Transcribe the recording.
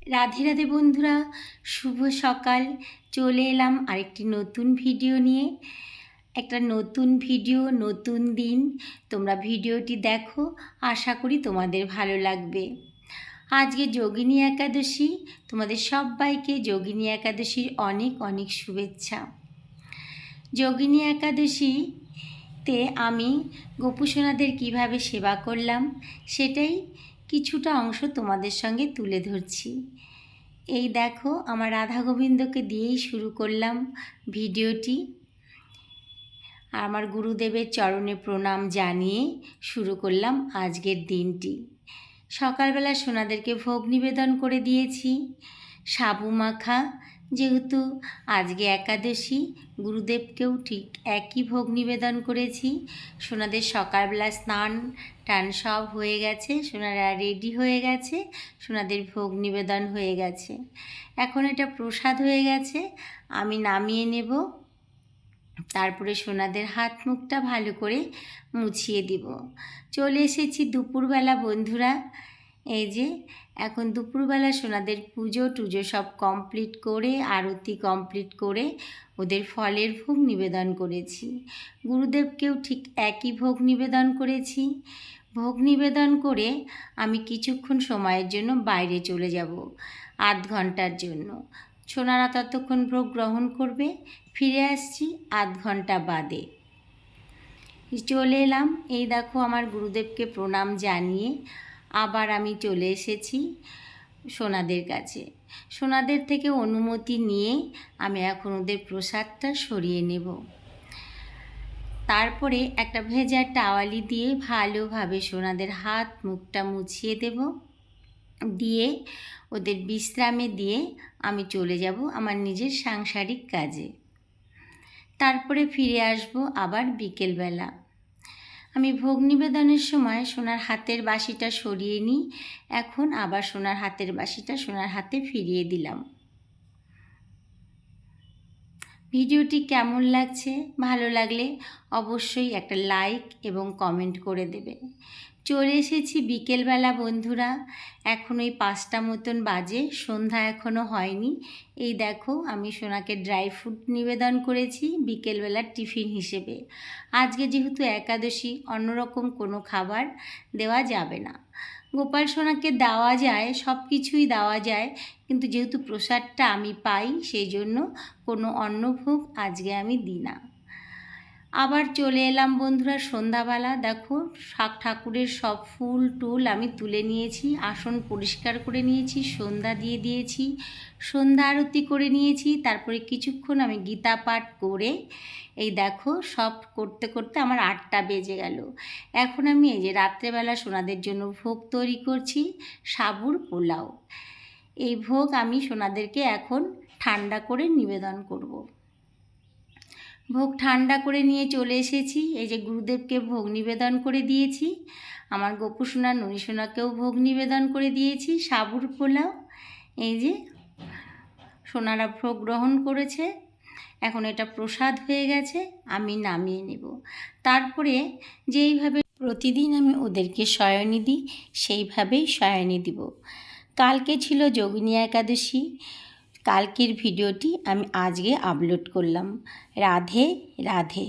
রাধে রাধে বন্ধুরা, শুভ সকাল। চলে এলাম আরেকটি নতুন ভিডিও নিয়ে। একটা নতুন ভিডিও, নতুন দিন। তোমরা ভিডিওটি দেখো, আশা করি তোমাদের ভালো লাগবে। আজকে যোগিনী একাদশী। তোমাদের সবাইকে যোগিনী একাদশীর অনেক অনেক শুভেচ্ছা। যোগিনী একাদশীতে আমি গোপুসোনাদের কিভাবে সেবা করলাম সেটাই কিছুটা অংশ তোমাদের সঙ্গে তুলে ধরছি। এই দেখো, আমার রাধা গোবিন্দকে দিয়েই শুরু করলাম ভিডিওটি। আর আমার গুরুদেবের চরণে প্রণাম জানিয়ে শুরু করলাম আজকের দিনটি। সকালবেলা সোনাদেরকে ভোগ নিবেদন করে দিয়েছি সাবু মাখা। যেহেতু আজকে একাদশী, গুরুদেবকেও ঠিক একই ভোগ নিবেদন করেছি। সোনাদের সকালবেলা স্নান টান সব হয়ে গেছে, সোনারা রেডি হয়ে গেছে, সোনাদের ভোগ নিবেদন হয়ে গেছে। এখন এটা প্রসাদ হয়ে গেছে, আমি নামিয়ে নেব। তারপরে সোনাদের হাত মুখটা ভালো করে মুছিয়ে দিব। চলে এসেছি দুপুরবেলা বন্ধুরা। এই যে এখন দুপুরবেলা সোনাদের পুজো টুজো সব কমপ্লিট করে, আরতি কমপ্লিট করে ওদের ফলের ভোগ নিবেদন করেছি। গুরুদেবকেও ঠিক একই ভোগ নিবেদন করেছি। ভোগ নিবেদন করে আমি কিছুক্ষণ সময়ের জন্য বাইরে চলে যাব, আধ ঘন্টার জন্য। সোনারা ততক্ষণ ভোগ গ্রহণ করবে, ফিরে আসছি আধ ঘন্টা বাদে। চলে এলাম, এই দেখো আমার গুরুদেবকে প্রণাম জানিয়ে আবার আমি চলে এসেছি সোনাদের কাছে। সোনাদের থেকে অনুমতি নিয়ে আমি এখন ওদের প্রসাদটা সরিয়ে নেব। তারপরে একটা ভেজা টাওয়ালি দিয়ে ভালোভাবে সোনাদের হাত মুখটা মুছিয়ে দেব। দিয়ে ওদের বিশ্রামে দিয়ে আমি চলে যাব আমার নিজের সাংসারিক কাজে। তারপরে ফিরে আসব আবার বিকেলবেলা। আমি ভোগ নিবেদনের সময় সোনার হাতের বাসিটা সরিয়ে নিই। এখন আবার সোনার হাতের বাসিটা সোনার হাতে ফিরিয়ে দিলাম। ভিডিওটি কেমন লাগছে? ভালো লাগলে অবশ্যই একটা লাইক এবং কমেন্ট করে দেবে। চলে এসেছি বিকেলবেলা বন্ধুরা। এখন ওই 5টা মতন বাজে, সন্ধ্যা এখনও হয়নি। এই দেখো, আমি সোনাকে ড্রাই ফ্রুট নিবেদন করেছি বিকেলবেলার টিফিন হিসেবে। আজকে যেহেতু একাদশী, অন্যরকম কোনো খাবার দেওয়া যাবে না। গোপাল সোনাকে দেওয়া যায়, সব কিছুই দেওয়া যায়, কিন্তু যেহেতু প্রসাদটা আমি পাই সেই জন্য কোনো অন্নভোগ আজকে আমি দিই না। আবার চলে এলাম বন্ধুরা সন্ধ্যাবেলা। দেখো, ঠাকুরের সব ফুল টুল আমি তুলে নিয়েছি, আসন পরিষ্কার করে নিয়েছি, সন্ধ্যা দিয়ে দিয়েছি, সন্ধ্যা আরতি করে নিয়েছি। তারপরে কিছুক্ষণ আমি গীতা পাঠ করে এই দেখো সব করতে করতে আমার 8টা বেজে গেল। এখন আমি এই যে রাত্রেবেলা সোনাদের জন্য ভোগ তৈরি করছি, সাবুর পোলাও। এই ভোগ আমি সোনাদেরকে এখন ঠান্ডা করে নিবেদন করব। ভোগ ঠান্ডা করে নিয়ে চলে এসেছি। এই যে গুরুদেবকে ভোগ নিবেদন করে দিয়েছি, আমার গোপু সোনা ননী সোনাকেও ভোগ নিবেদন করে দিয়েছি সাবুর পোলাও। এই যে সোনারা ভোগ গ্রহণ করেছে, এখন এটা প্রসাদ হয়ে গেছে, আমি নামিয়ে নেব। তারপরে যেইভাবে প্রতিদিন আমি ওদেরকে শয়নি দিই সেইভাবেই শয়নি দিব। কালকে ছিল যোগিনী একাদশী, কালকের ভিডিওটি আমি আজকে আপলোড করলাম। রাধে রাধে।